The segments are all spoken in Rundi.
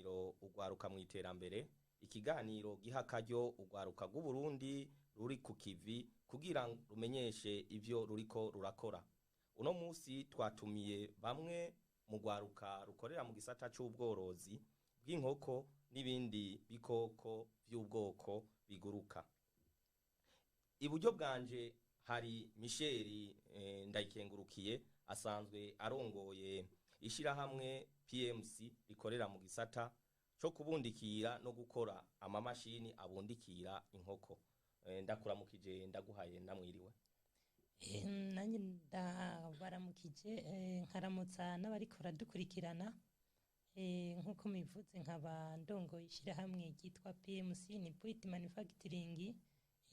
ikiganiro ugwaruka mu iterambere, ikiganiro giha akaryo ugwaruka rw'Uburundi ruri ku kivi kugira rumenyeshe ivyo ruriko rurakora. Uno musi twatumiye bamwe mu gwaruka rukorera mu gisata c'ubworozi bw'inkoko n'ibindi bikoko vy'ubwoko biguruka. Iburyo bwanje hari Michel Ndayikengurukiye asanzwe arongoye ishirahamwe PMC rikorera mu gisata co kubundikira no gukora amamashini abundikira inkoko. Ndakuramukije ndaguhaye namwiriwe. Nanjye ndabaramukije nkaramutsa n'abariko baradukurikirana nk'uko mivuze nkaba ndongoye ishirahamwe ryitwa PMC ni Point Manufacturing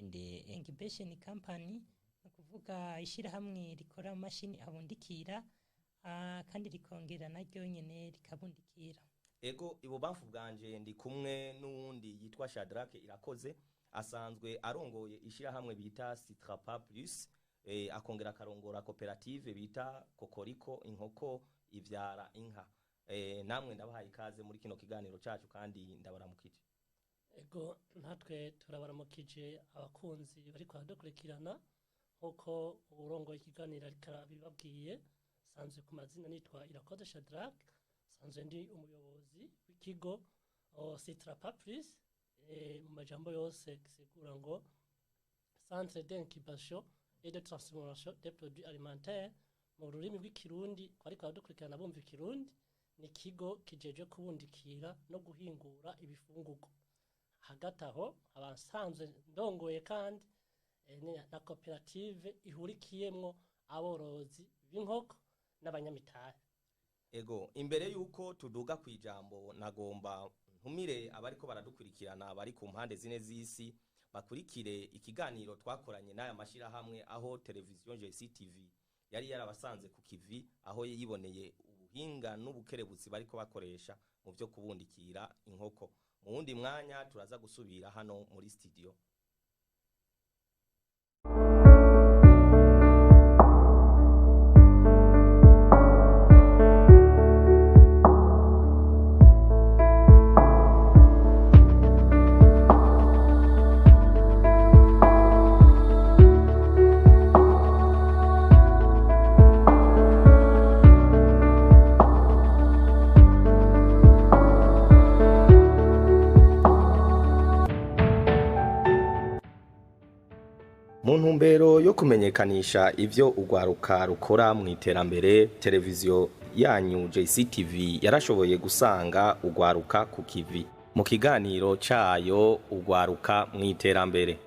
and Incubation Company, no kuvuga ishirahamwe rikora amashini abundikira kandi rikongera naryo nyene rikabundikira. Ego ibubamfu bwanje ndi kumwe n'uwundi yitwa Shadrack Irakoze asanzwe arongoye ishirahamwe bita Citrapa Plus, akongera akarongora koperative bita Kokoriko inkoko ivyara inka. Namwe ndabahaye ikaze muri kino kiganiro cacu kandi ndabaramukije. Ego natwe turabaramukije abakunzi bariko baradukurikirana nkuko urongoye ikiganiro ariko bibabwiye. Sanzwe ku mazina nitwa Irakoze Shadrack, sanzwe ndi umuyobozi w'ikigo Citrapa Plus, mu majambo yose gisigura ngo Centre d'incubation et de transformation des produits alimentaires. Mu rurimi rw'ikirundi ariko baradukurikirana bumva ikirundi, ni ikigo kijeje kubundikira no guhingura ibifungurwa. Hagati aho abasanzwe ndongoye kandi na koperative ihurikiyemwo aborozi b'inkoko n'abanyamitari. Ego imbere yuko tuduga kwijambo nagomba ntumire abariko baradukurikirana bari ku mpande zine z'isi bakurikire ikiganiro twakoranye n'aya mashirahamwe aho televiziyo JCTV yari yarabasanze ku kivi aho yiboneye ubuhinga n'ubukerebutsi bariko bakoresha mu byo kubundikira inkoko. Mu wundi mwanya turaza gusubira hano muri studio. Mu ntumbero yo kumenyekanisha ivyo ugwaruka rukora mu iterambere, televiziyo yanyu JCTV yarashoboye gusanga ugwaruka ku kivi mu kiganiro cayo ugwaruka mu iterambere.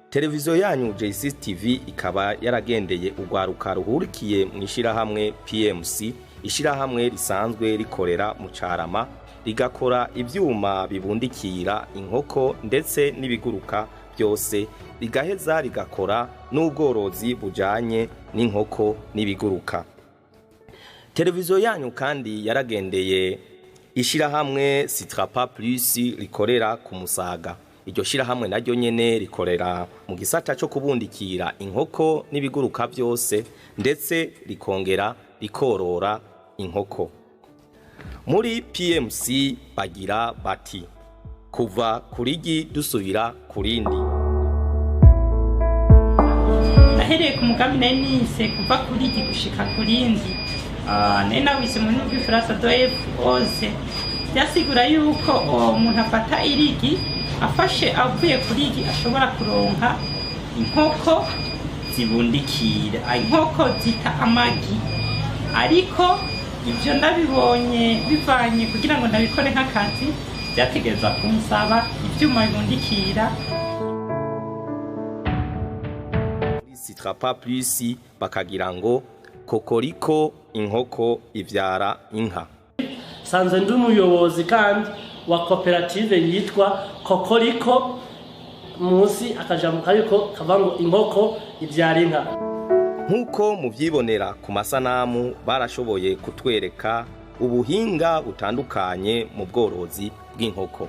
Televiziyo yanyu JCTV ikaba yaragendeye ugwaruka ruhurikiye mu ishirahamwe PMC, ishirahamwe risanzwe rikorera mu Carama rigakora ivyuma bibundikira inkoko ndetse n'ibiguruka byose, rigaheza rigakora n'ubworozi bujanye n'inkoko n'ibiguruka. Televiziyo yanyu kandi yaragendeye ishirahamwe Citrapa Plus rikorera ku Musaga. Iryo shirahamwe naryo nyene rikorera mu gisata cyo kubundikira inkoko n'ibiguruka byose ndetse rikongera rikorora inkoko. Muri PMC bagira bati kuva kurigi dusubira kurindi. Nahereye ku mugambi nise kuva kurigi gushika kurindi. Nena wise mu nubwo Frasa doef ose byasigura yuko umuntu afata irigi afashe avuye kurigi ashobora kuronka inkoko zibundikira, inkoko zita amagi. Ariko ibyo ndabibonye bivanye kugira ngo ndabikore nk'akazi byategereza kumusaba ibyuma bibundikira. Citrapa Plus bakagira ngo Kokoriko inkoko ivyara inka. Sanze ndi umuyobozi kandi wa koperative yitwa Kokoriko, musi akajambo kariko kavango inkoko ivyara inka. Nkuko muvyibonera ku masanamu barashoboye kutwereka ubuhinga butandukanye mu bworozi bw'inkoko.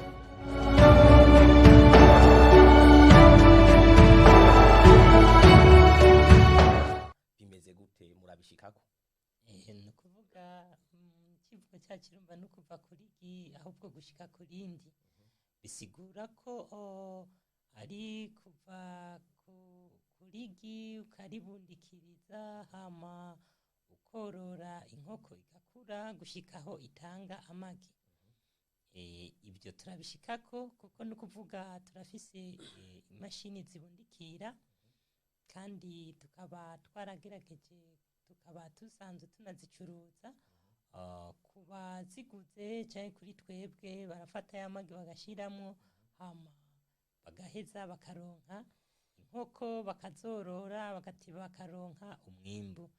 Bimeze gute murabishikako? Nukuvuga icivugo cyacu urumva no kuva kuri gi ahubwo gushika ku rindi bisigura ko ari kuva kuri gi ukaribundikiriza hama ukorora inkoko igakura gushikaho itanga amagi. Ibyo turabishikako kuko no kuvuga turafise imashini zibundikira kandi tukaba twaragerageje tukaba tusanzwe tunazicuruza kuba ziguze cyane kuri twebwe barafata y'amagi bagashiramo hama bagaheza bakaronka inkoko bakazorora bagatiba bakaronka umwimbu.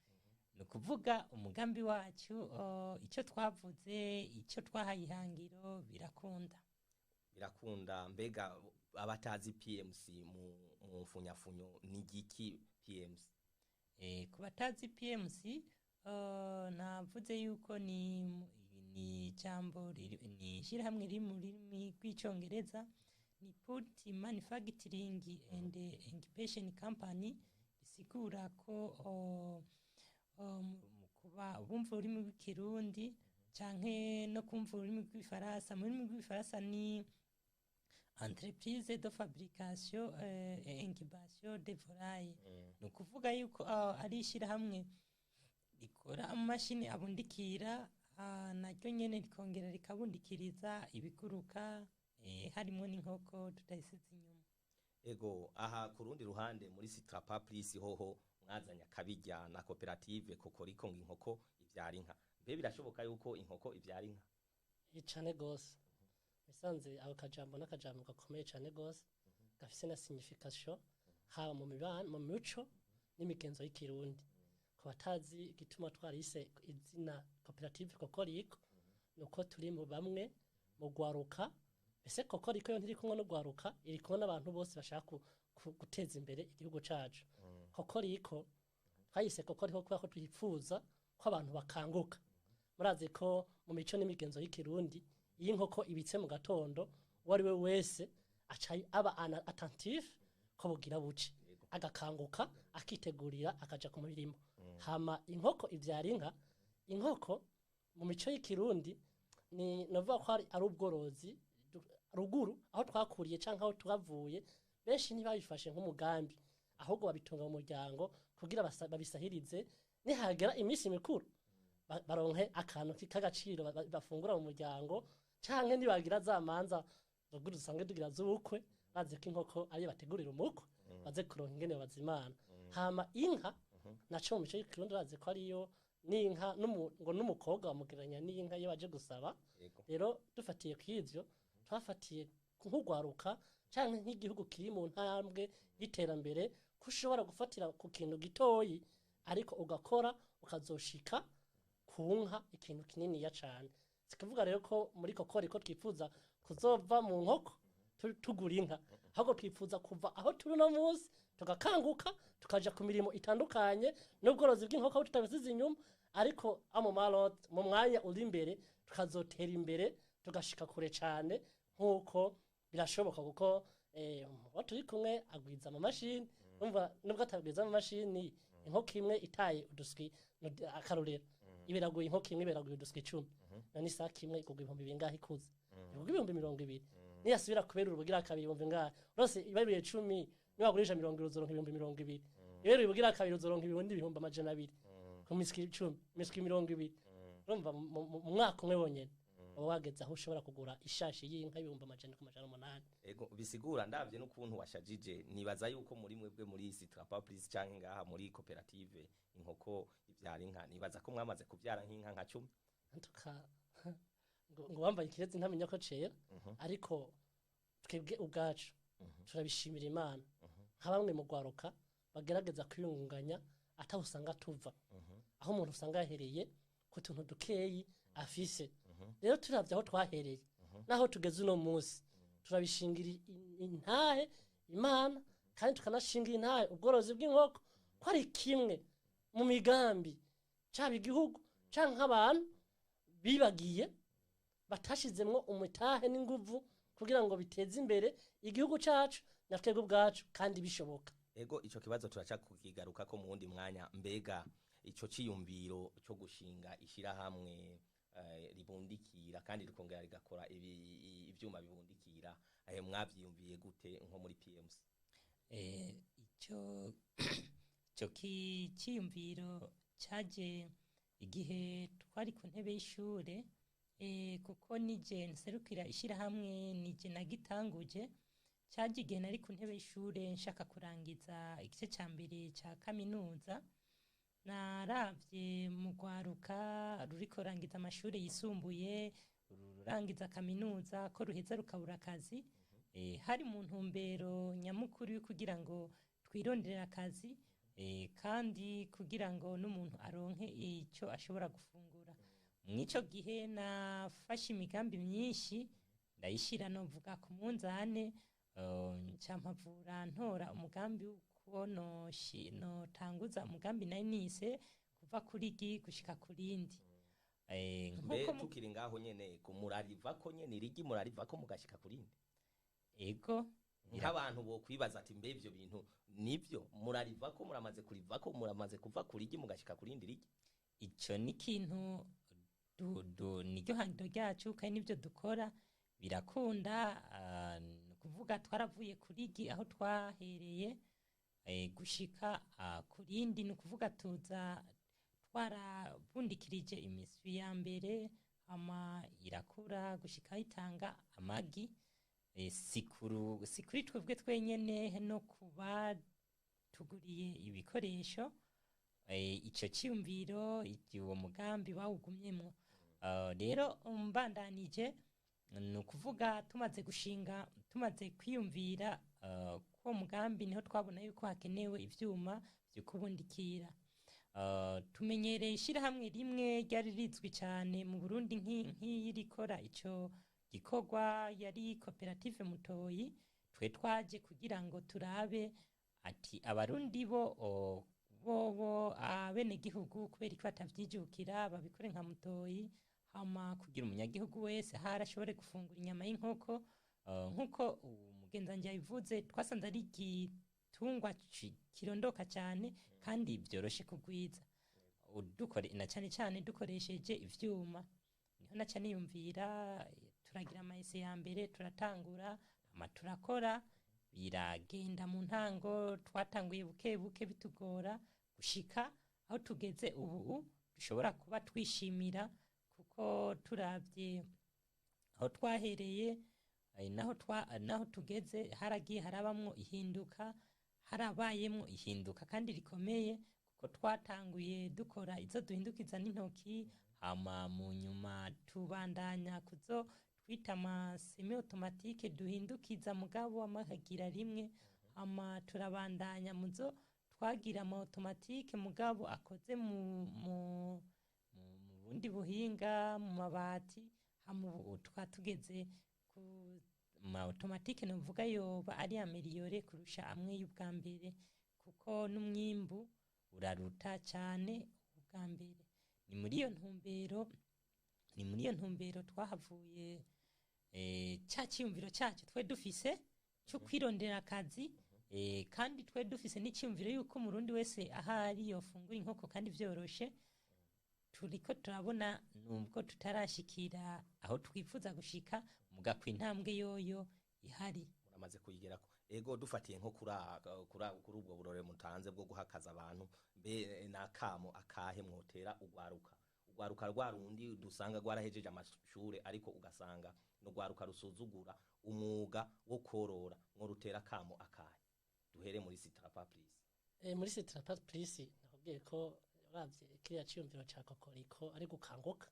Ni ukuvuga umugambi wacu icyo twavuze icyo twahaye ihangiro birakunda. Mbega abatazi PMC mu mfunyafunyo ni igiki PMC? Ku batazi PMC navuze yuko ni ijambo ni ishyirahamwe riri mu rurimi rw'icyongereza ni Put Manufacturing and Incubation Company, bisigura ko kuba bumva ururimi rw'ikirundi canke no kumva ururimi rw'ifaransa. Mu rurimi rw'ifaransa ni entreprise de fabrication et incubation de volaille. Ni ukuvuga yuko ari ishyirahamwe rikora amamashini abundikira naryo nyene rikongera rikabundikiriza ibiguruka harimo n'inkoko tutayisize inyuma. Ego aha ku rundi ruhande muri Sitrapa Plus hoho mwazanya kabijya na koperative kokoriko ngo inkoko ivyara inka. Mbe birashoboka yuko inkoko ivyara inka? Cyane gose. Bisanze aho kajambo n'akajambo gakomeye cyane gose gafise na signification haba mu mibano mu mico n'imigenzo y'ikirundi. Ku batazi gituma twarise izina koperative kokoriko nuko turi mu bamwe mu gwaruka. Ese kokoriko yo ntiri kumwe no gwaruka iri kumwe n'abantu bose bashaka guteza imbere igihugu cacu. Kokoriko twayise kokoriko kubera ko twifuza ko abantu bakanguka. Murazi ko mu mico n'imigenzo y'ikirundi iyi nkoko ibitse mu gatondo wari we wese acaye aba attentif ko bugira buce agakanguka akitegurira akaja ku mirimo. Hama inkoko ivyara inka. Inkoko mu mico y'ikirundi ni nova ko ari ubworozi ruguru aho twakuriye canke aho twavuye benshi ntibabifashe nk'umugambi ahubwo babitunga mu muryango kugira babisahirize nihagera iminsi mikuru baronke akantu k'agaciro bafungura mu muryango canke nibagira zamanza ruguru dusanzwe tugira z'ubukwe bazi ko inkoko ari bategurira umukwe baze kuronka ingene bazimana. Hama inka naco mu mico y'ikirundi bazi ko ariyo n'inka ngo n'umukobwa bamugeranya n'inka iyo baje gusaba. Rero dufatiye kw'ivyo twafatiye nk'ugwaruka canke nk'igihugu kiri mu ntambwe y'iterambere ko ushobora gufatira ku kintu gitoyi ariko ugakora ukazoshika ku nka ikintu kinini ya cane. Sikuvuga rero ko muri kokoriko twifuza kuzova mu nkoko tugura inka ahubwo twifuza kuva aho turi no munsi tugakanguka tukaja ku mirimo itandukanye n'ubworozi bw'inkoko aho tutabisize inyuma ariko mu mwanya uri imbere tukazotera imbere tugashika kure cane nkuko birashoboka kuko turi kumwe agwiza mu mashini umva nubwo atagwiza mu mashini inkoko imwe itaye uduswi akarorero ibiraguye inkoko imwe ibiraguye uduswi 10 nani saka imwe igugwa ibihumbi bingahe ikuze igugwa 220 niyasubira kubera urubugira kabiri ibihumbi ngahe rose ibaruye 10 niwagurisha 20 uzoronka ibihumbi 20 ibero ibugira kabiri uzoronka ibihumbi 200 ku miski 10 miski 20 urumva mu mwaka umwe wonyene wageze aho ushobora kugura ishashi y'inka y'ibihumbi 800. Ego bisigura ndavye n'ukuntu washajije nibaza yuko muri mwebwe muri Sitrapa Plus canke ngaha muri koperative inkoko ivyara inka nibaza ko mwamaze kuvyara nk'inka nka 10 antuka ngo wambaye ikirezi ntamenya ko cera ariko twebwe ubwacu turabishimira Imana nka bamwe mu gwaruka bagerageza kwiyunganya atawusanga tuva aho umuntu usanga yahereye ku tuntu dukeyi afise. Rero turavye aho twahereye naho tugeze uno munsi turabishingira intahe Imana kandi tukanashingira intahe ubworozi bw'inkoko ko ari kimwe mu migambi cyaba igihugu canke abantu bibagiye batashizemwo umutahe n'inguvu kugira ngo biteze imbere igihugu cacu na twebwe ubwacu kandi bishoboka. Ego ico kibazo turaca kukigaruka ko mu wundi mwanya. Mbega ico ciyumviro cyo gushinga ishirahamwe ribundikira kandi rikongera rigakora ivyuma bibundikira mwavyiyumviye gute nko muri PMC? Ico kiyumviro caje igihe twari ku ntebe y'ishure, kuko nije nserukira ishirahamwe, nije nagitanguje. Caje igihe nari ku ntebe y'ishure nshaka kurangiza igice ca mbere ca kaminuza, naravye mu rwaruka ruriko rangiza amashure yisumbuye, rurangiza kaminuza ko ruheza rukabura akazi. Hari mu ntumbero nyamukuru yo kugira ngo twirondere akazi, kandi kugira ngo n'umuntu aronke ico ashobora gufungura. Mw'ico gihe nafashe imigambi myinshi ndayishira, novuga ku munzane, nca mpavura ntora umugambi uko notanguza umugambi nari nise kuva kuri igi gushika kurindi. Mbe tukiri ngaho nyene murarivako nyene irigi murarivako mugashika kurindi? Ego, nk'abantu bo kwibaza ati mbe ivyo bintu nivyo murarivako, muramaze kurivako, muramaze kuva kurigi mugashika kurindi rigi? Ico ni ikintu niryo hangiro ryacu kandi nivyo dukora, birakunda. Kuvuga twaravuye kurigi aho twahereye gushika kurindi, ni ukuvuga tuza twarabundikirije imiswi ya mbere, hama irakura gushika itanga amagi. Sikuri twebwe twenyene no kuba tuguriye ibikoresho. Ico ciyumviro uwo mugambi bawugumyemwo. Rero mbandanije, ni ukuvuga tumaze kwiyumvira ko mugambi, niho twabona yuko hakenewe ivyuma vyo kubundikira. Tumenyereye ishirahamwe rimwe ryari rizwi cyane mu Burundi nk'irikora ico gikorwa, yari koperative Mutoyi. Twe twaje kugira ngo turabe ati abarundi bo abene gihugu kubera ko batavyijukira babikore nka Mutoyi, hama kugira umunyagihugu wese harashobore gufungura inyama y'inkoko. Nkuko umugenzanji yabivuze, twasanze ari igitungwa kirondoka cyane kandi byoroshe kugwiza, na cyane dukoresheje ivyuma. Niho naca niyumvira, turagira amayese ya mbere, turatangura hama turakora, biragenda. Mu ntango twatanguye buke buke bitugora gushika aho tugeze ubu dushobora kuba twishimira, kuko turavye aho twahereye naho tugeze haragiye harabamwo ihinduka, harabayemwo ihinduka kandi rikomeye, kuko twatanguye dukora izo duhindukiza n'intoki, hama mu nyuma tubandanya kuzo twita ama semi automatique duhindukiza mugabo amakagira rimwe, hama turabandanya muzo twagira ama automatique mugabo akoze mu bundi buhinga, mu mabati. Hama twatugeze ku ma automatique, novuga yoba ari ameliyore kurusha amwe y'ubwa mbere, kuko n'umwimbu uraruta cyane ubwa mbere. Ni muri iyo ntumbero twahavuye cya cyiyumviro cyacu twe dufise cyo kwirondera akazi, kandi twe dufise n'icyumviro yuko umurundi wese ahari yofungura inkoko kandi vyoroshe. Turiko turabona nubwo tutarashikira aho twifuza gushika, mugakwa intambwe yoyo ihari, muramaze kuyigerako. Ego, dufatiye nko kuri ubwo burore mutanze bwo guhakaza abantu, mbe nakamo akahe mwotera ugwaruka rwarundi dusanga gwarahejeje amashure ariko ugasanga no gwaruka rusuzugura umwuga wo korora, mwo rutera kamo akahe? Duhere muri Sitrapa please. Muri Sitrapa please nakubwiye ko uravye kiriya ciyumviro ca kokoriko ari gukanguka,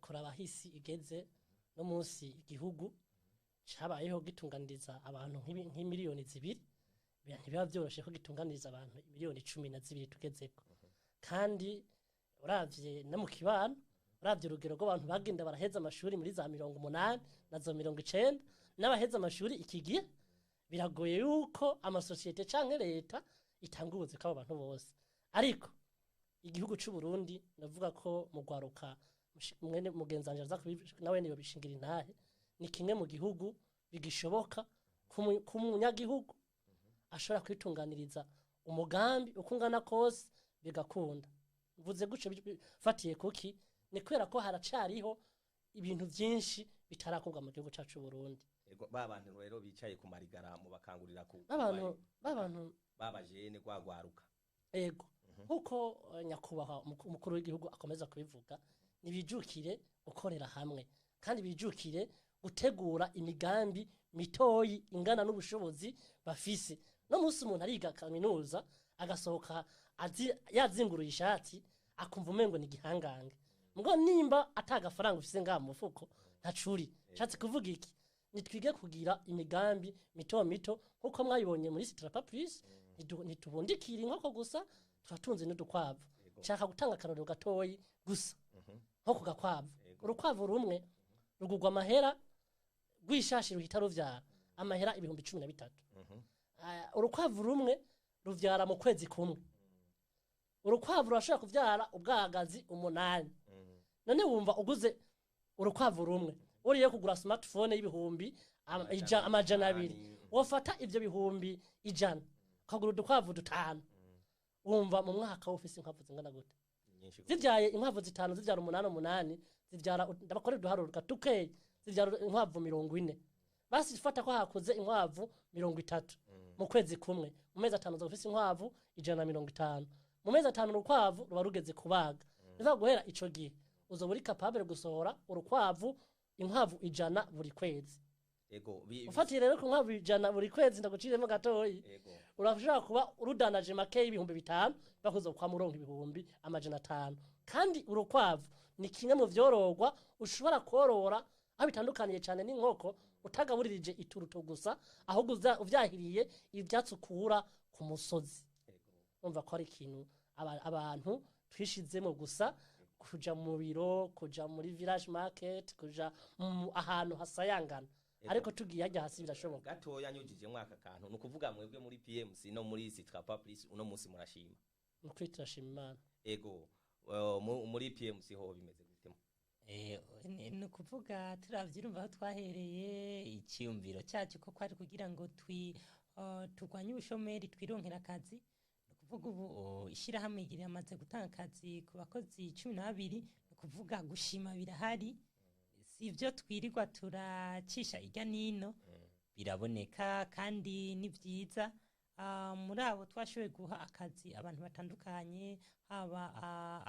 kuraba hisi igeze no munsi igihugu cabayeho gitunganiriza abantu nk'imiliyoni 2, ntibiba vyoroshe ko gitunganiriza abantu miliyoni 12 tugezeko. Kandi uravye no mu kibano, uravye urugero rw'abantu bagenda baraheza amashuri muri za 80 na zo 90 n'abaheza amashuri ikigihe, biragoye yuko amasosiyete canke leta itanga ubuzi k'abo bantu bose. Ariko igihugu c'u Burundi navuga ko mu gwaruka mwene mugenzanje aza nawe niyo bishingira intahe, ni kimwe mu gihugu bigishoboka ku munyagihugu ashobora kwitunganiriza umugambi ukungana kose bigakunda. Mvuze guce fatiye kuki ni kubera ko haracariho ibintu byinshi bitarakorwa mu gihugu cyacu Burundi. Ego ba bantu rero bicaye ku marigara mu bakangurira ku Babantu babajene gwagwaruka. ego nkuko nyakubahwa umukuru w'igihugu akomeza kubivuga, nibijukire gukorera hamwe kandi bijukire gutegura imigambi mitoyi ingana n'ubushobozi bafise. No musi umuntu ariga kaminuza agasohoka yazinguruye ishati akumva umengo ni gihangange, ngo nimba atagafaranga ufise ngaha mu mufuko ntacuri. Shatse kuvuga iki? Nitwige kugira imigambi mito mito nkuko mwayibonye muri Strapa Plus, nitubundikira inkoko gusa, turatunze n'udukwavu. Nshaka gutanga akarorero gatoyi gusa nko kugakwavu. Urukwavu rumwe rugugwa amahera rwishashi ruhita ruvyara amahera 13,000. Urukwavu rumwe ruvyara mu kwezi kumwe. Urukwavu rurashobora kuvyara ubwagazi 8. None wumva uguze urukwavu rumwe uriye kugura smartphone y'ibihumbi amajana 2, wofata ivyo bihumbi 100 ukagura udukwavu 5, wumva mu mwaka ufise inkwavu zingana gute? Zivyaye inkwavu 5 zivyara 8 zivyara ndabakorera uduharuro gatukeye, zivyara inkwavu 40. Basi fata ko hakoze inkwavu 30 mu kwezi kumwe, mu mezi 5 zofise inkwavu 150. Mu mezi 5 urukwavu ruba rugeze kubaga. Niva guhera ico gihe uzoburi capable gusohora urukwavu inkwavu 100 buri kwezi. Ufatiye rero ku nkwavu 100 buri kwezi ndaguciremo gatoyi. Urashobora kuba urudanaje make y'ibihumbi 5 bakuzo kwa murongo ibihumbi amajana 5. Kandi urukwavu ni kimwe mu vyorogwa ushobora korora aho bitandukaniye cyane n'inkoko, utagaburirije ituruto gusa ahubwo uvyahiriye ivyatsi ukura ku musozi. Umva ko ari ikintu abantu twishizemo gusa kuja mu biro, kuja muri village market, kuja ahantu hasayangana. Ariko tugiye hajya hasi birashoboka. Gatoya nyujije mwaka kantu nukuvuga mwebwe muri PMC no muri Strapa Plus uno munsi murashima. Nukuri turashima Imana. Ego muri PMC ho bimeze gutema. Nukuvuga turavyirumva aho twahereye icyumviro cyacu ko kwari kugira ngo turwanye ubushomeri twironkera akazi. Nukuvuga ubu ishirahamwe igira amaze gutanga akazi ku bakozi 12. Nukuvuga gushima birahari, sivyo twirirwa turacisha irya nino, biraboneka kandi ni vyiza. Muri abo twashoboye guha akazi abantu batandukanye, haba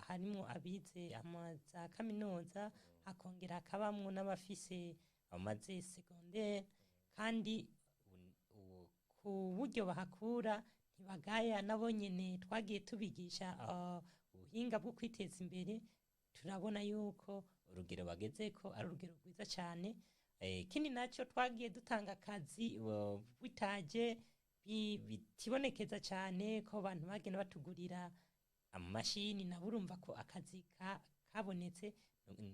harimo abize amaza kaminuza, hakongera akabamwo n'abafise amaze secondaire, kandi ku buryo bahakura ntibagaya. Nabo nyene twagiye tubigisha ubuhinga bwo kwiteza imbere, turabona yuko urugero bagezeko ari urugero rwiza cyane. Kindi nacyo twagiye dutanga akazi bitaje bitibonekeza cyane ko abantu bagenda batugurira amamashini, nabo urumva ko akazi kabonetse.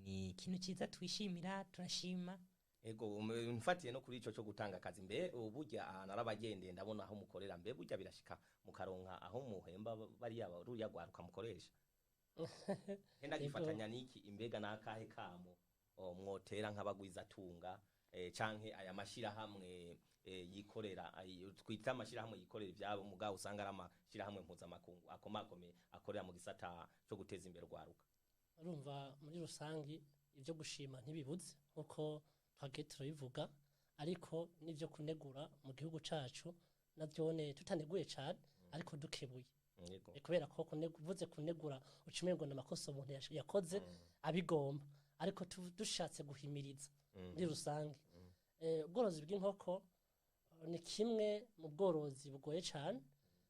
Ni ikintu cyiza twishimira, turashima. Ego mfatiye no kuri ico cyo gutanga akazi, mbe uburya ahantu arabagendeye ndabona aho mukorera, mbe burya birashika mukaronka aho muhemba bari yaba ruya gwaruka mukoresha. Henda gifatanya niki imbega nakahe kamo mwotera nk'abagwiza tunga canke aya mashira hamwe yikorera twita amashira hamwe yikorera ivyabo mugabo usanga ari amashira hamwe mpuza makungu akomakome akorera mu gisata cyo guteza imbere gwaruka. Urumva muri rusangi ivyo gushima ntibibuze nkuko twagiye turabivuga, ariko nivyo kunegura mu gihugu cacu navyone tutaneguye cyane ariko dukebuye. Kubera ko vuze kunegura ucimengo n'amakosa umuntu yakoze abigomba, ariko dushatse guhimiriza muri rusange. Ubworozi bw'inkoko ni kimwe mu bworozi bugoye cyane,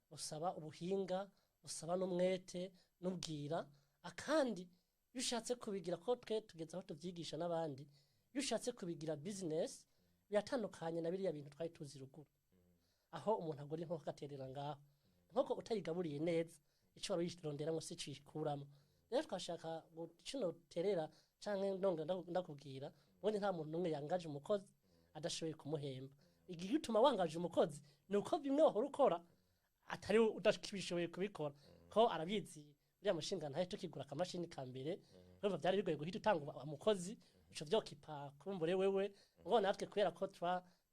usaba ubuhinga, usaba n'umwete n'ubwira, akandi yushatse kubigira ko twe tugeze aho tuvyigisha n'abandi, yushatse kubigira business biratandukanye na biriya bintu twari tuzi ruguru, aho umuntu agura inkoko agaterera ngaho. Nkoko utayigaburiye neza ico barishironderamwe si cikuramo. Rero twashaka kino terera canke ndonga ndakubwira ubundi nta muntu numwe yangaje umukozi adashoboye kumuhemba. Igihe utuma wangaje umukozi nuko bimwe wahora ukora atari udashobishoboye kubikora, ko arabizi bya mushinga ntahe tukigura akamashini ka mbere. Rero byari bigoye guhita utanga umukozi ico vyokipa kumbure wewe ngo natwe kubera ko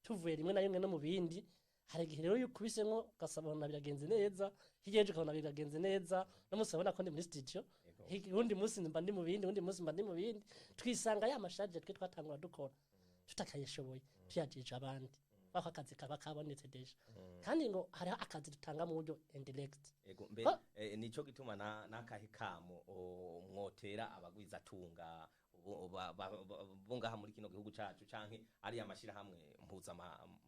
tuvuye rimwe na rimwe no mu bindi. Hari igihe rero yukubisemwo ugasabona biragenze neza, higeje ukabona biragenze neza, no musabona ko ndi muri studio undi munsi mba ndi mu bindi undi munsi mba ndi mu bindi twisanga ya mashaje twe twatangura dukora tutakayishoboye tuyajeje abandi bako akazi kaba kabonetse deja kandi ngo hari akazi dutanga mu buryo indirect ego mbe nico gituma nakahe kamo mwotera abagwiza tunga bungaha muri kino gihugu cacu canke ari amashira hamwe mpuza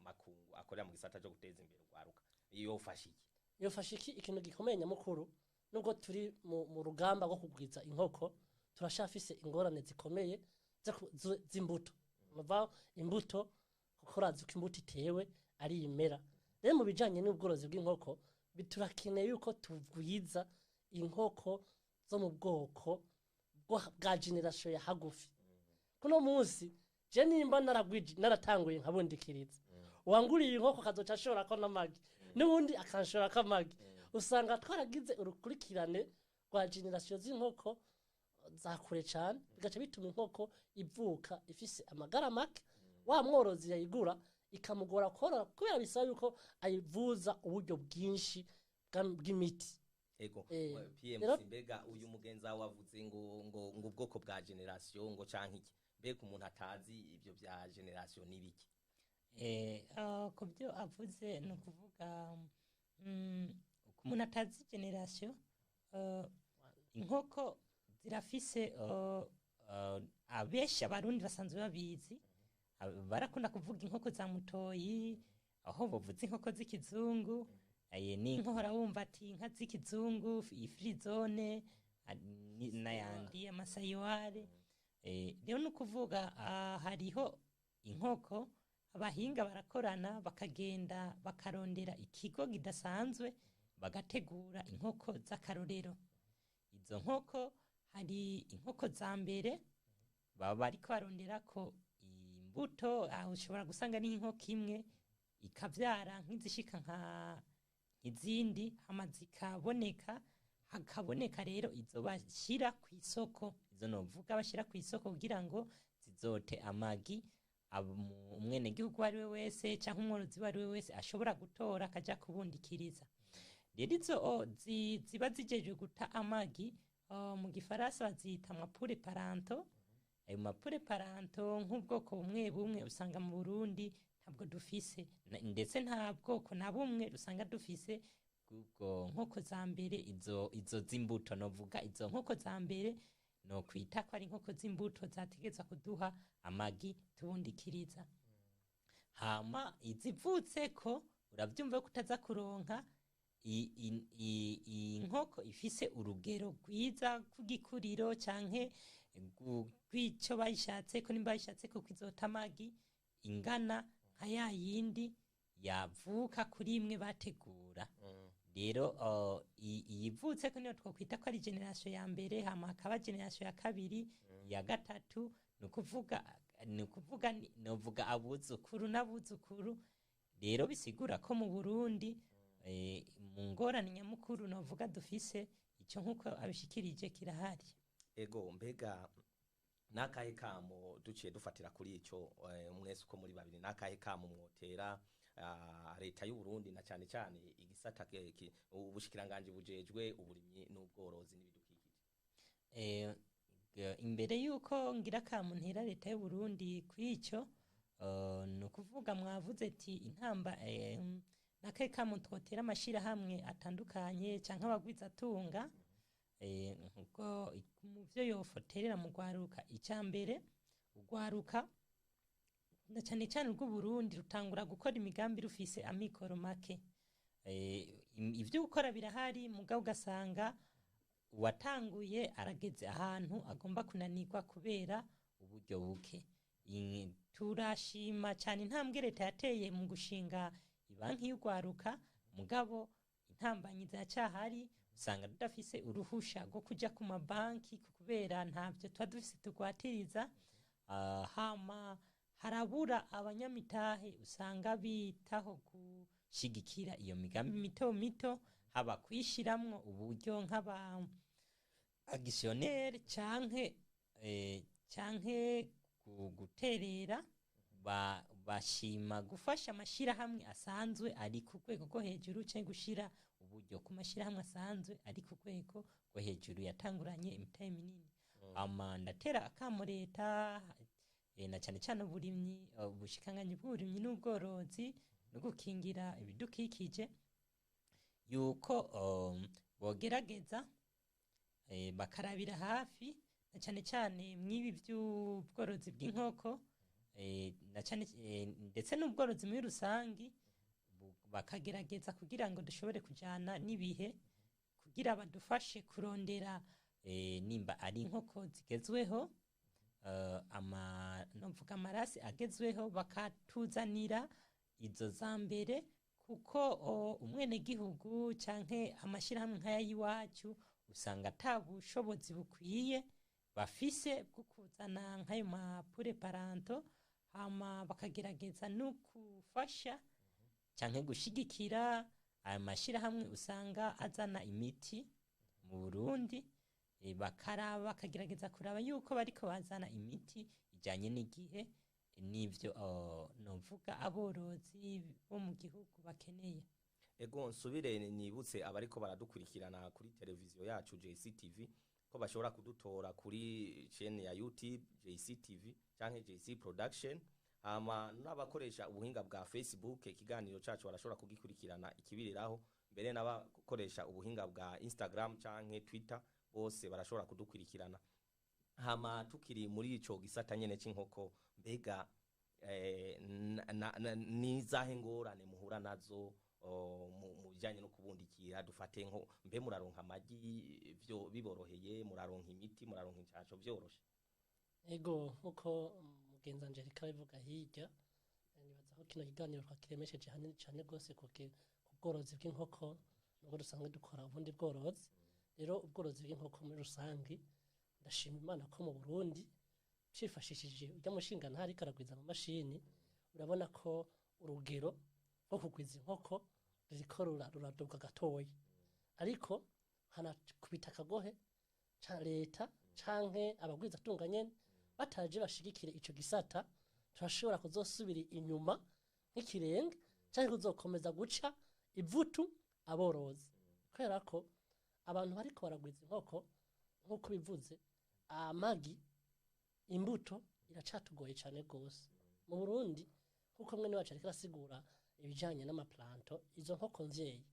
makungu akorera mu gisata cyo guteza imbere urwaruka yofasha iki ikintu gikomeye nyamukuru nubwo turi mu rugamba rwo kugwiza inkoko turashafise ingorane zikomeye z'imbuto muva imbuto gukora zuko imbuto itewe ari imera rero mu bijanye n'ubworozi bw'inkoko biturakeneye yuko tugwiza inkoko zo mu bwoko bwa generation ya hagufi kuno munsi je nimba naratanguye nkabundikiriza wanguriye inkoko kazoca ashora ko namagi n'ubundi akanshora kamagi usanga twaragize urukurikirane rwa generation z'inkoko zakure cyane bigaca bituma inkoko ivuka ifise amagara make wa mworozi yayigura ikamugora korora kubera bisaba yuko ayivuza uburyo bwinshi bw'imiti ego PMC mbega uyu mugenza wavuze ngo ubwoko bwa generation ngo canke iki mbega umuntu atazi ivyo bya generation nibiki ku byo avuze no kuvuga umuntu atazi generation inkoko zirafise abesha abarundi basanzwe babizi barakunda kuvuga inkoko za mutoyi aho bavuze inkoko z'ikizungu ni inkora wumva ati inka z'ikizungu ifrizone n'ayandi amasayiware rero ni ukuvuga hariho inkoko abahinga barakorana bakagenda bakarondera ikigo kidasanzwe bagategura inkoko z'akarorero izo nkoko hari inkoko za mbere baba bariko barondera ko imbuto aho ushobora gusanga n'inkoko imwe ikavyara nk'izishika nk'izindi hama zikaboneka hakaboneka rero izo bashira ku isoko izo novuga bashira ku isoko kugira ngo zizote amagi umwenegihugu ari we wese canke umworozi wari we wese ashobora gutora akaja kubundikiriza rero izo ziba zijeje guta amagi mu gifaransa bazita mapure paranto ayo mapure paranto nk'ubwoko bumwe bumwe usanga mu Burundi ntabwo dufise ndetse nta bwoko na bumwe usanga dufise ubwo nkoko za mbere izo z'imbuto novuga izo nkoko za mbere no kwita ko ari inkoko z'imbuto zategeza kuduha amagi tubundikiriza hama izivutse ko uravyumva ko utaza kuronka inkoko ifise urugero rwiza kugikuriro canke rw'ico bayishatse ko nimba bayishatse ko kwizota amagi ingana nka yayindi yavuka kuri imwe bategura rero iyivutse ko niyo twokwita ko ari generation ya mbere hama hakaba generation ya kabiri ya gatatu novuga abuzukuru n'abuzukuru rero bisigura ko mu Burundi mu ngorane nyamukuru novuga dufise icyo nkuko abishikirije kirahari ego mbega nakahe kamo duciye dufatira kuri ico mwese uko muri babiri nakahe kamo mwotera leta y'u Burundi na cyane cyane igisata ubushikiranganje bujejwe uburimyi n'ubworozi n'ibidukikije imbere yuko ngira kamo ntera leta y'u Burundi kwico no kuvuga mwavuze ati intamba nakahe kamo twotera amashira hamwe atandukanye canke abagwiza tunga nkuko mu byo yofoterera mu gwaruka icambere ugwaruka na cyane cyane rw'u Burundi rutangura gukora imigambi rufise amikoro make ivyo gukora birahari mugabo ugasanga watanguye arageze ahantu agomba kunanirwa kubera uburyo buke turashima cyane intambwe leta yateye mu gushinga ibanki y'ugwaruka mugabo intambanyi zacyahari usanga tudafise uruhusha rwo kuja ku mabanki kubera ntavyo twa dufise tugwatiriza hama harabura abanyamitahe usanga bitaho gushigikira iyo migambi mito mito haba kwishiramwo uburyo nk'aba actionnaire canke guterera bashima gufasha amashira hamwe asanzwe ari ku rwego rwo hejuru canke gushira uburyo ku mashyirahamwe asanzwe ari ku rwego rwo hejuru yatanguranye imitahe minini. Ndatera akamo leta na cyane cyane uburimyi, ubushikiranganji bw'uburimyi n'ubworozi no gukingira ibidukikije yuko bogerageza bakarabira hafi na cyane cyane mw'ibi by'ubworozi bw'inkoko na cyane ndetse n'ubworozi muri rusangi, bakagerageza kugira ngo dushobore kujyana n'ibihe kugira badufashe kurondera nimba ari inkoko zigezweho, novuga amarasi agezweho, bakatuzanira izo za mbere, kuko umwenegihugu canke amashyirahamwe nk'aya y'iwacu usanga ata bushobozi bukwiye bafise bwo kuzana nk'ayo mapure paranto, hama bakagerageza no gufasha canke gushigikira aya mashyirahamwe usanga azana imiti mu Burundi, bakagerageza kuraba yuko bariko bazana imiti ijanye n'igihe n'ivyo novuga aborozi bo mu gihugu bakeneye. Ego nsubire nibutse abariko baradukurikirana kuri televiziyo yacu JCTV ko bashobora kudutora kuri chaîne ya YouTube JCTV canke JC Production, hama n'abakoresha ubuhinga bwa Facebook ikiganiro cacu barashobora kugikurikirana ikibiriraho, mbere n'abakoresha ubuhinga bwa Instagram canke Twitter bose barashobora kudukurikirana. Hama tukiri muri ico gisata nyene c'inkoko, mbega nizahe ngorane muhura nazo mu bijanye no kubundikira? Dufate nko mbe muraronka amagi byo biboroheye, muraronka imiti, muraronka incaco byoroshe? Ego nkuko mugenzi wanje ariko abivuga hirya, nibaza ko kino kiganiro twakiremesheje hanini cyane rwose ku bworozi bw'inkoko nubwo dusanzwe dukora ubundi bworozi. Rero ubworozi bw'inkoko muri rusangi ndashima Imana ko mu Burundi cifashishije ujya mushinga ntari karagwiza mu mashini, urabona ko urugero rwo kugwiza inkoko ruriko ruraduka gatoya, ariko hana kubita akagohe ca leta canke abagwiza tunga nyene bataje bashigikire ico gisata, turashobora kuzosubira inyuma nk'ikirenge canke kuzokomeza guca ivutu aborozi, kubera ko abantu bariko baragwiza inkoko nk'uko bivuze amagi, imbuto iracatugoye cyane rwose mu Burundi. Nkuko mwene wacu ariko arasigura ibijanye n'amaplanto, izo nkoko mvyeyi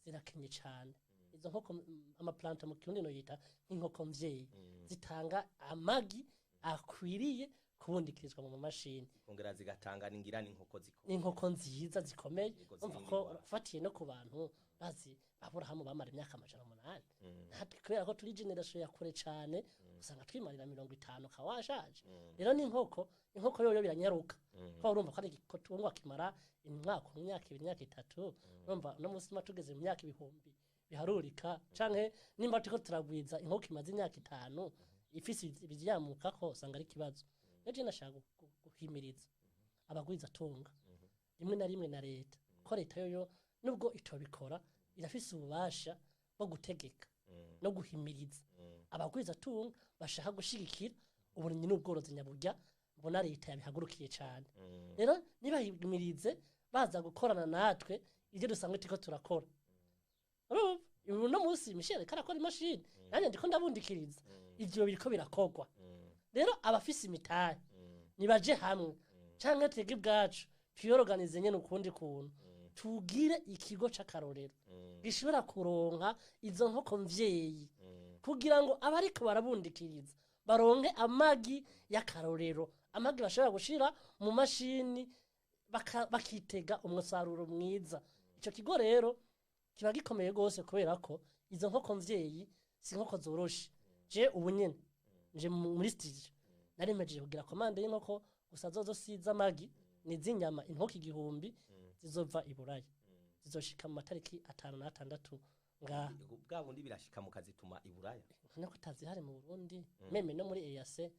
zirakenye cyane. Izo nkoko amaplanto mu kirundi no yita nk'inkoko mvyeyi, zitanga amagi akwiriye kubundikirizwa mu mashini, kongera zigatanga n'ingirane inkoko nziza zikomeye. Umva ko fatiye no ku bantu bazi Aburahamu bamara imyaka 800, natwe kubera ko turi generation ya kure cyane usanga twimarira 50 kawashaje. Rero ni inkoko yoyo biranyaruka, ko urumva ko ari igikotungwa kimara imyaka 3 urumva no musima tugeze mu myaka ibihumbi biharurika, canke nimba turiko turagwiza inkoko imaze imyaka 5 ifisi ibijyamuka ko usanga ari kibazo. Eje nashaka guhimiriza abagwiza tunga rimwe na rimwe na leta, ko leta yoyo nubwo itobikora irafise ububasha bwo gutegeka no guhimiriza abagwiza tunga bashaka gushigikira uburimyi n'ubworozi nyabujya. Mbona leta yabihagurukiye cyane. Rero nibahimirize baza gukorana natwe ivyo dusanzwe tiko turakora. No musi Michel karakora imashini nanye ndiko ndabundikiriza ivyo biriko birakogwa. Rero abafise imitahe nibaje hamwe canke twege bwacu twiyorganize nyene ukundi kuntu tugire ikigo c'akarorero gishobora kuronka izo nkoko mvyeyi, kugira ngo abariko barabundikiriza baronke amagi y'akarorero, amagi bashobora gushira mu mashini bakitega umusaruro mwiza. Ico kigo rero kiba gikomeye gose kubera ko izo nkoko mvyeyi si nkoko zoroshe. Je ubu nyene nje muri stage naremeje kugira komande y'inkoko gusa zozo siza amagi n'izinyama inkoko 1000 zizova iburayi, zizoshika mu matariki 5 na 6 nga bwa bundi birashika mu kazituma iburaya nako tazihari mu Burundi meme no muri EAC.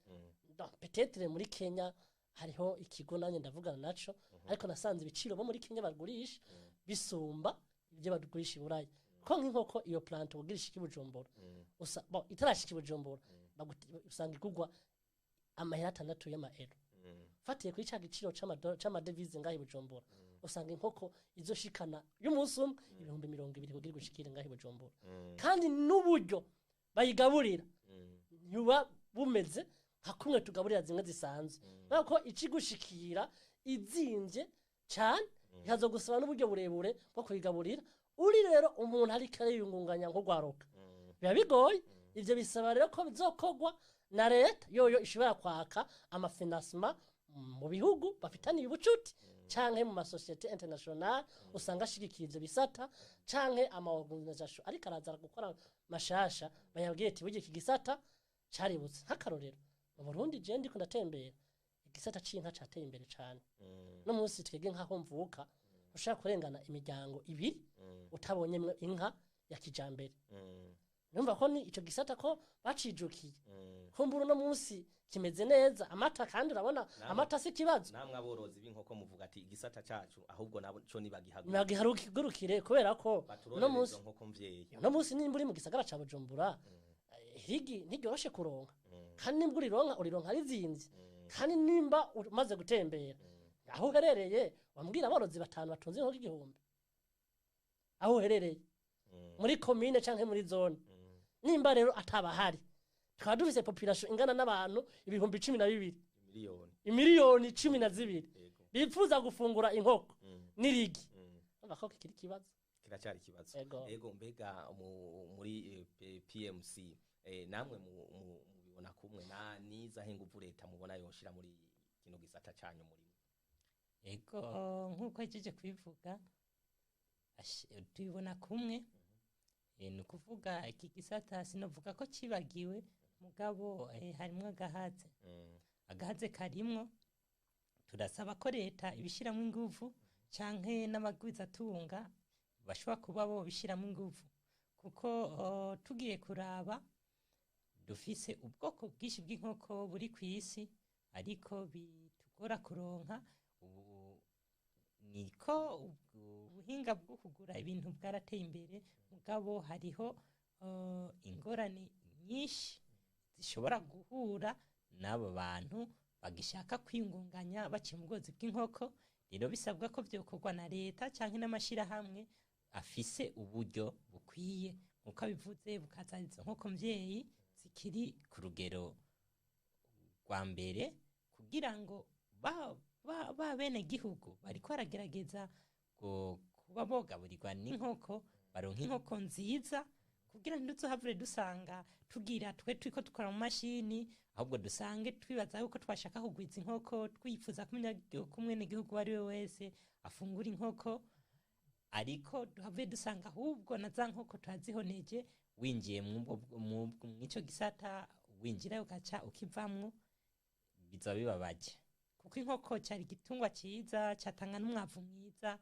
Donc peut-être muri Kenya hariho ikigo nanye ndavugana naco, ariko nasanze ibiciro bo muri Kenya bagurisha bisumba ibyo badugurisha iburayi, ko nk'inkoko iyo plant ugirisha ikibujumbura itarashika ibujumbura usanga igugwa amahera 6 y'amaero. fatiye kuri ca giciro c'amadevize ngaho i Bujumbura usanga inkoko izoshikana y'umunsi umwe ibihumbi 200 kugira gushikira ngaho i Bujumbura kandi n'uburyo bayigaburira nyuba bumeze nka kumwe tugaburira zimwe zisanzwe nako icigushikira izimvye cyane ikazogusaba n'uburyo burebure bwo kuyigaburira uri rero umuntu ari kare yungunganya nko gwaroka biba bigoye ivyo bisaba rero ko bizokogwa na leta yoyo ishobora kwaka amafinansima mu bihugu bafitaniye ubucuti canke mu masosiyete international usanga ashigikiye ivyo bisata canke amaorganisation ariko araza gukora mashasha bayabwiye ati burya iki gisata caributse nk'akarorero mu Burundi je ndiko ndatembera igisata c'inka cateye imbere cane no munsi twege nkaho mvuka ushaka kurengana imiryango ibiri utabonyemwe inka ya kijambere numva ko ni ico gisata ko bacijukiye kumbura no munsi kimeze neza amata kandi urabona amata si kibazo namwe aborozi b'inkoko muvuga ati igisata cacu ahubwo nabo co nibagiharukire kubera ko no munsi nkoko mvyeyi no munsi nimburi mu gisagara ca Bujumbura higi ntiryoroshe kuronka kandi nimbura urironka rizimvye kandi nimba umaze gutembera aho uherereye wambwira aborozi batanu batunze inkoko igihumbi aho uherereye muri commune canke muri zone nimba rero atabahari tukaba dufise population ingana n'abantu ibihumbi 12 imiliyoni 12 bifuza gufungura inkoko n'irigi abakoko kiri kibazo kiracari kibazo ego mbega muri PMC namwe mubibona kumwe na niza henguvu leta mubona yoshira muri kino gisata canyu muri ego nkuko ajeje kwivuga tubibona kumwe ni kuvuga iki gisata sinovuga ko kibagiwe mugabo harimwo agahaze karimwo turasaba ko leta ibishiramo ingufu canke n'abagwiza tunga bashobora kuba bo bishiramo ingufu kuko tugiye kuraba dufise ubwoko bwinshi bw'inkoko buri kw'isi ariko bitugora kuronka niko ubuhinga bwo kugura ibintu bwarateye imbere mugabo hariho ingorane nyinshi zishobora guhura n'abo bantu bagishaka kwingunganya baciye mu bworozi bw'inkoko rero bisabwa ko vyokorwa na leta canke n'amashirahamwe afise uburyo bukwiye nkuko abivuze bukaza izo nkoko mvyeyi zikiri ku rugero rwa mbere kugira ngo ba bene gihugu bariko baragerageza kuba bogaburirwa n'inkoko baronka inkoko nziza kugira ntiduzohavure dusanga tugira turiko dukora mu mashini ahubwo dusange twibaza yuko twashaka kugwiza inkoko twifuza kumwe n'igihugu wari we wese afungura inkoko ariko duhavuye dusanga ahubwo na za nkoko turazihoneje winjiye mw'ico gisata winjira ugaca ukivamwo bizoba bibabaje kuko inkoko cyari igitungwa cyiza cyatanga n'umwavu mwiza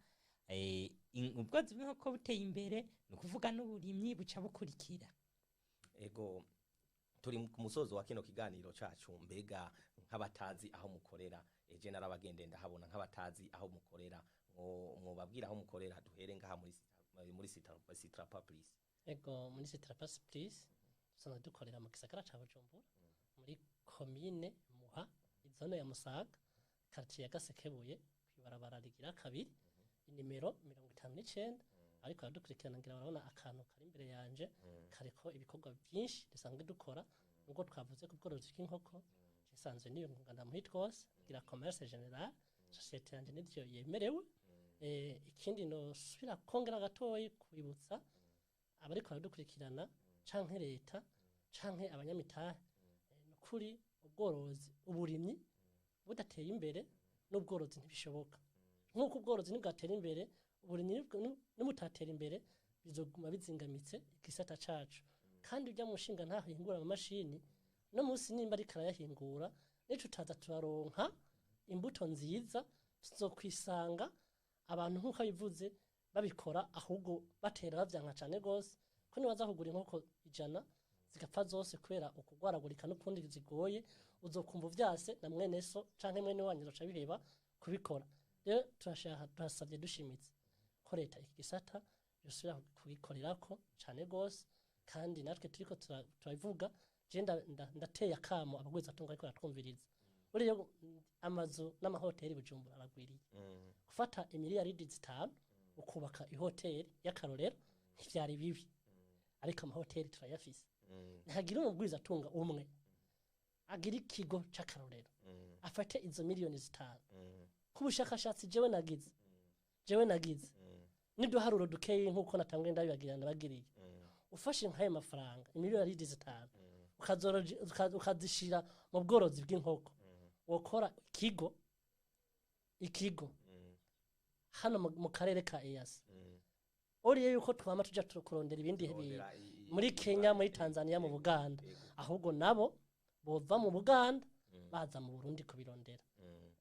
ubworozi bw'inkoko buteye imbere ni ukuvuga n'uburimyi buca bukurikira ego turi ku musozo wa kino kiganiro cacu mbega nk'abatazi aho mukorera eje narabagende ndahabona nk'abatazi aho mukorera mwobabwira aho mukorera duhere ngaha muri Citra Public ego muri Citra Public dusanzwe dukorera mu gisagara ca Bujumbura muri commune Muha izone ya Musaga quartier ya Gasekebuye kwibarabara rigira kabiri inimero 59 ariko aradukurikirana ngira barabona akantu kari imbere yanje kariko ibikorwa byinshi dusanzwe dukora nubwo twavuze ku bworozi bw'inkoko gisanzwe niyo ngana muri twose ngira commerce general societe yanje nivyo yemerewe ikindi no subira kongera gatoyi kwibutsa abariko baradukurikirana canke leta canke abanyamitahe nukuri ubworozi uburimyi budateye imbere n'ubworozi ntibishoboka nkuko ubworozi nibwatera imbere uburimyi n'umutatera imbere bizoguma bizingamitse igisata cacu kandi ujya mushinga ntahingura mu mashini no munsi nimba ari karayahingura nico utaza turaronka imbuto nziza tuzokwisanga abantu nkuko bivuze babikora ahubwo batera bavyanka cane gose ko nibaza kugura inkoko 100 zigapfa zose kubera ukugwaragurika n'ukundi zigoye uzokumva vyase na mwene so canke mwene wanyu zoca biheba kubikora rero turasabye dushimitse ko leta iki gisata yosubira kugikorerako cane gose kandi natwe turiko turabivuga je ndateye akamo abagwiza tunga ariko ratwumviriza buriya amazu n'amahoteli Bujumbura aragwiriye gufata imiliyaridi zitanu ukubaka ihoteli y'akarorero ntivyari bibi ariko amahoteli turayafise ntihagira umugwiza atunga umwe agira ikigo c'akarorero afate izo miliyoni zitanu kubushakashatsi jewe nagize niduharuro dukeyi nkuko natanguye ndabibagira ndabagiriye ufashe nk'ayo mafaranga imiliyaridi zitanu ukazishira mu bworozi bw'inkoko wokora ikigo hano mu karere ka EAC oriye yuko twama tuja kurondera ibindi muri Kenya muri Tanzania mu Buganda ahubwo nabo bova mu Buganda baza mu Burundi kubirondera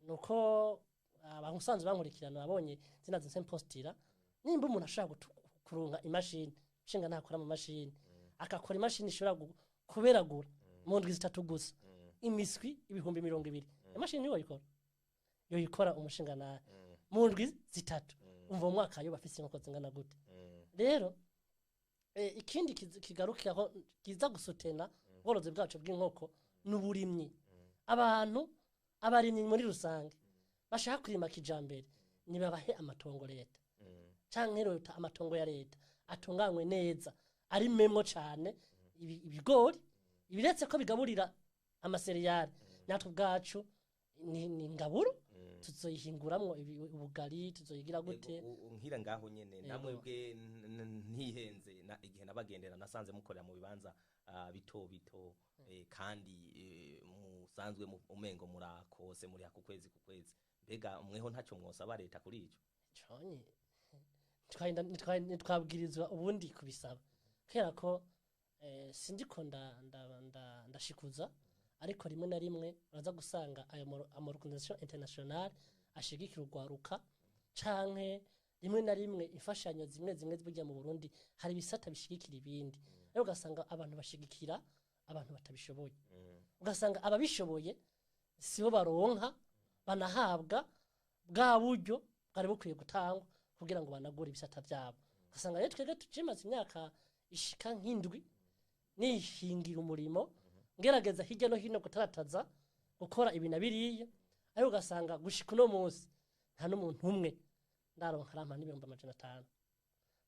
nuko abansanzwe bankurikirana babonye zinaze sempostira nimba umuntu ashaka kurunga imashini nshinga ntakora mu mashini akakora imashini ishobora kuberagura mu ndwi zitatu gusa imiswi 200,000 imashini yoyikora umushinga na mu ndwi zitatu umva umwaka yo bafise inkoko zingana gute rero ikindi kigarukiraho kiza gusutena ubworozi bwacu bw'inkoko n'uburimyi abantu abarimyi muri rusange bashaka kurima kijambere nibabahe amatongo leta canke leta amatongo ya leta atunganywe neza ari memwo cane ibigori ibiretse ko bigaburira amaseriyali natwe ubwacu ni ngaburo tuzoyihinguramwo ubugari tuzoyigira gute nkira ngaho nyene namwe bwe ntihenze igihe nabagendera nasanze mukorera mu bibanza bito kandi musanzwe umengo murakose muri ku kwezi mbega mweho ntacyo mwosaba leta kuri ico conye twabwirizwa ubundi kubisaba kera ko sindiko ndashikuza ariko rimwe na rimwe uraza gusanga ayo organisation internationale ashigikira urwaruka canke rimwe na rimwe imfashanyo zimwe zibujya mu Burundi hari bisata bishigikira ibindi rero ugasanga abantu bashigikira abantu batabishoboye ugasanga ababishoboye sibo baronka banahabwa bwa buryo bwari bukwiye gutangwa kugira ngo banagure ibisata byabo ugasanga rero twege tucimaze imyaka ishika nk'indwi nihingira umurimo ngerageza hirya no hino gutarataza gukora ibintu biriya ariko ugasanga gushika uno munsi nta n'umuntu umwe ndaronka rampa n'500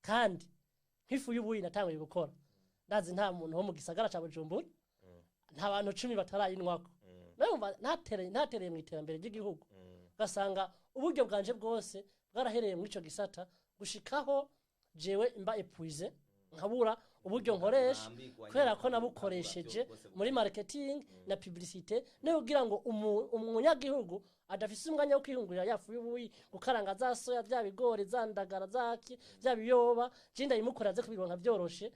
kandi nk'ifu y'ubuyi natanguye gukora ndazi nta muntu wo mu gisagara ca Bujumbura nta bantu 10 batarayinwako natereye mu iterambere ry'igihugu ugasanga uburyo bwanje bwose bwarahereye muri ico gisata gushikaho jewe mba epuize nkabura uburyo nkoresha kubera ko nabukoresheje muri marketing na publicité no kugira ngo umunyagihugu adafise umwanya wo kwihungurira yafu y'ubuyi gukaranga za soya bya bigori zandagara zaki bya biyoba jinda imukoraze kubironka byoroshe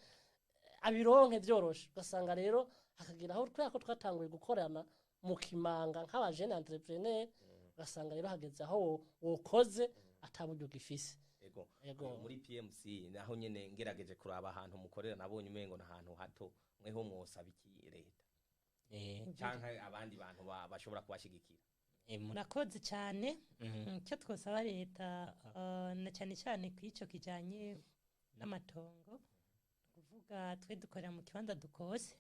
abironke byoroshe ugasanga rero hakagira aho twako twatanguye gukorana mu kimanga nk'abajene entrepreneur ugasanga rero hageze aho wokoze ataburyo gifise ego muri PMC naho nyene ngerageje kuraba ahantu mukorera nabonye umengo na ahantu hato mweho mwosaba iki leta canke abandi bantu bashobora kubashigikira murakoze cyane cyo twosaba leta na cyane cyane kwico kijanye n'amatongo kuvuga twe dukorera mu kibanza dukose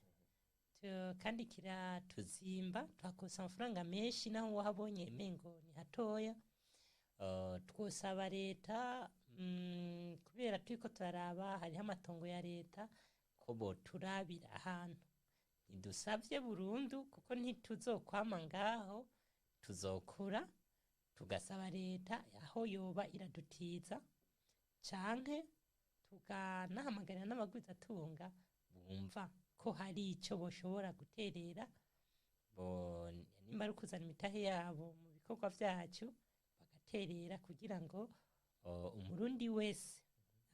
kandi kiratuzimba twakosa amafaranga menshi naho wahabonye mengo ni hatoya twosaba leta kubera turiko turaraba hariho amatongo ya leta ko bo turabira ahantu ntidusavye burundu kuko ntituzokwama ngaho tuzokura tugasaba leta aho yoba iradutiza canke tukanahamagarira n'abagwizatunga bumva ko hari ico boshobora guterera nimba ari ukuzana imitahe yabo mu bikorwa vyacu bagaterera kugira ngo umurundi wese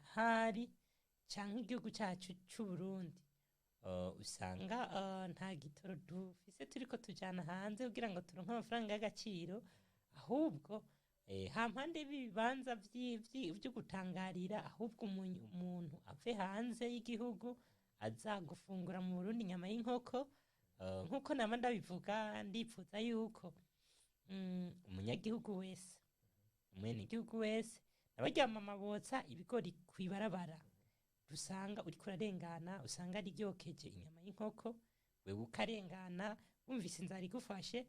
ahari canke igihugu cacu c'Uburundi usanga nta gitoro dufise turiko tujana hanze kugira ngo turonke amafaranga y'agaciro ahubwo hampande y'ibibanza vyo gutangarira ahubwo umuntu ave hanze y'igihugu aza gufungura mu Burundi nyama y'inkoko nkuko nama ndabivuga ndipfuza yuko umunyagihugu wese umwene igihugu wese abaryama amabotsa ibigori kwibarabara dusanga uri kurarengana usanga ari ryokeje inyama y'inkoko wewe ukarengana wumvise inzara igufashe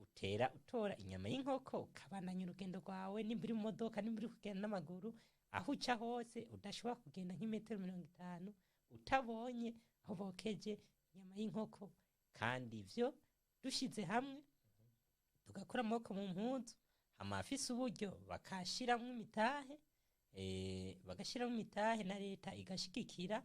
utera utora inyama y'inkoko ukabandanya urugendo rwawe, nimba uri mu modoka, nimba uri kugenda n'amaguru, aho uca hose udashobora kugenda nk'imetero 50 utabonye aho bokeje inyama y'inkoko. kandi ivyo dushize hamwe tugakora amaboko mu mpuzu, amafise uburyo bakashiramwo imitahe, bagashiramwo imitahe na leta igashigikira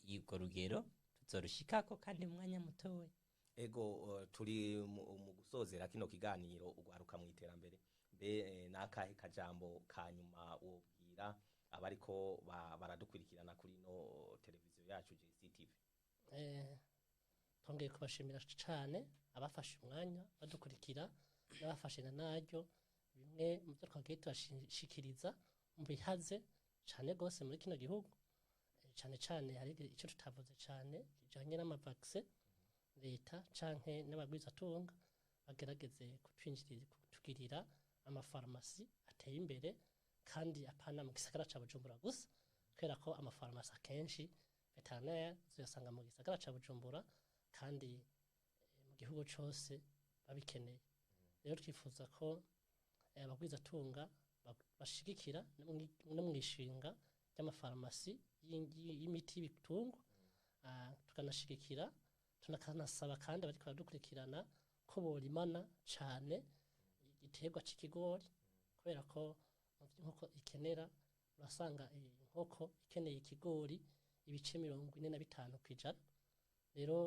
urwo rugero tuzorushikako kandi mu mwanya mutoya. Ego turi mu gusozera kino kiganiro ugwaruka mu iterambere, mbe nakahe kajambo kanyuma wobwira abariko baradukurikirana kuri no televiziyo yacu JCTV? Twongeye kubashimira cyane abafashe umwanya badukurikira n'abafashe na naryo bimwe mu byo twagiye tubashikiriza mu bihaze cyane gose muri kino gihugu, cyane cyane hari icyo tutavuze cyane kijanye n'amavaccine. Leta canke n'abagwizatunga bagerageze kutugirira amafarumasi ateye imbere kandi apana mu gisagara ca Bujumbura gusa, kubera ko amafarumasi akenshi veterinaire ziyasanga mu gisagara ca Bujumbura kandi mu gihugu cose babikeneye. Rero twifuza ko abagwizatunga bashigikira no mwishinga ry'amafarumasi y'imiti y'ibitungwa, tukanashigikira tunakanasaba kandi bariko baradukurikirana ko borimana cane igiterwa c'ikigori, kubera ko inkoko ikenera, urasanga inkoko ikeneye ikigori ibice 45 kwijana. Rero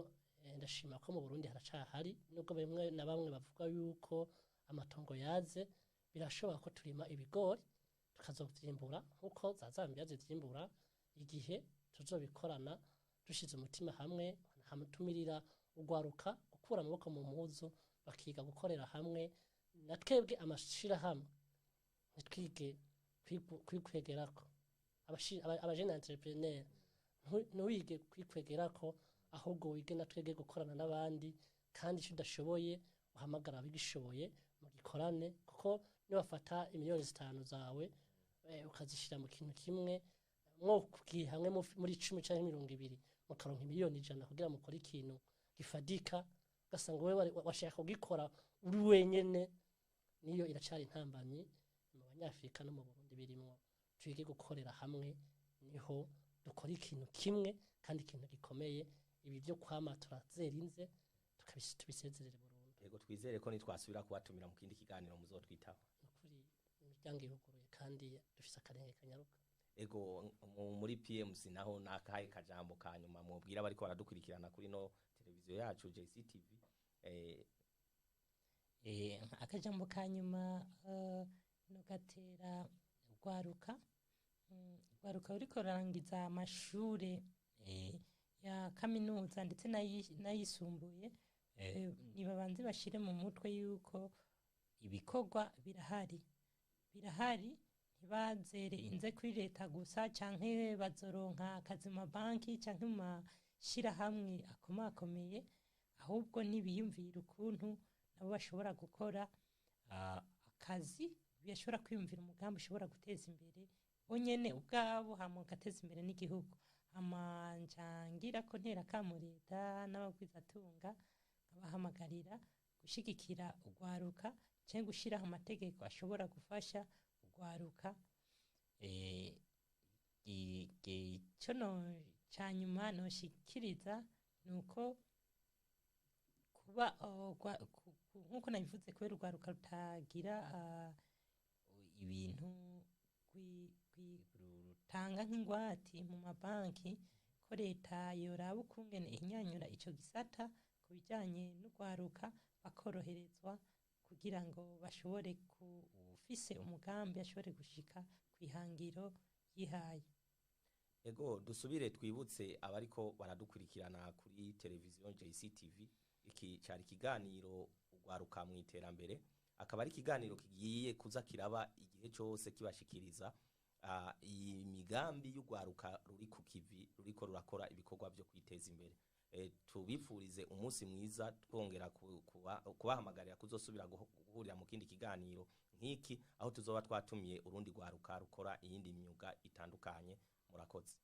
ndashima ko mu Burundi haracahari, nubwo bimwe na bamwe bavuga yuko amatongo yaze, birashoboka ko turima ibigori tukazovyimbura nkuko za Zambia zivyimbura, igihe tuzobikorana dushize umutima hamwe, hamutumirira ugwaruka gukura amaboko mu mpuzu bakiga gukorera hamwe, na twebwe amashira hamwe nitwige kwikwegerako abajene entrepreneur, ntuwige kwikwegerako ahubwo wige na twebwe gukorana n'abandi, kandi icyo udashoboye uhamagara abigishoboye mugikorane, kuko nibafata imiliyoni 5 zawe ukazishira mu kintu kimwe, mwo kugiye hamwe muri 10 canke 20 mukaronka miliyoni 100 kugira mukora ikintu gifadika, ugasanga wewe washaka kugikora uri wenyene, niyo iracari intambamyi mu Banyafrika no mu Burundi birimwo. Twige gukorera hamwe niho dukora ikintu kimwe kandi ikintu gikomeye. Ibi byo kwama turazerinze tubisezerere Burundi. Yego twizere ko nitwasubira kubatumira mu kindi kiganiro muzotwitaho. Nukuri imiryango ihuguruye kandi dufise akarenge kanyaruka. Ego muri PMC naho nakahe kajambo kanyuma mubwira bariko baradukurikirana kuri no televiziyo yacu JCTV? Akajambo kanyuma no gatera ugwaruka uriko rangiza amashure ya kaminuza ndetse nayisumbuye, nibabanze bashire mu mutwe yuko ibikorwa birahari, ntibazere inze kuri leta gusa canke bazoronka akazi mu banki canke mu mashirahamwe akomakomeye, ahubwo nibiyumvira ukuntu nabo bashobora gukora akazi, bashobora kwiyumvira umugambi ushobora guteza imbere bonyene ubwabo, hama ugateza imbere n'igihugu. Amanjangira ko ntera kamo leta n'abagwizatunga abahamagarira gushigikira ugwaruka canke gushiraho amategeko ashobora gufasha ugwaruka. Icono canyuma noshikiriza nuko kuba nkuko nabivuze, kubera ugwaruka rutagira ibintu rutanga nk'ingwati mu mabanki, ko leta yoraba ukungene inyanyura ico gisata ku bijanye n'ugwaruka, bakoroherezwa kugira ngo bashobore ufise umugambi ashobore gushika kwihangiro yihaye. Ego dusubire twibutse abariko baradukurikirana kuri televiziyo JCTV, iki cari kiganiro ugwaruka mu iterambere, akaba ari kiganiro kigiye kuza kiraba igihe cyose kibashikiriza imigambi y'ugwaruka ruri ku kivi, ruriko rurakora ibikorwa byo kwiteza imbere. Tubifurize umunsi mwiza, twongera kubahamagarira kuzosubira guhurira mu kindi kiganiro nk'iki, aho tuzoba twatumiye urundi gwaruka rukora iyindi myuga itandukanye. Murakoze.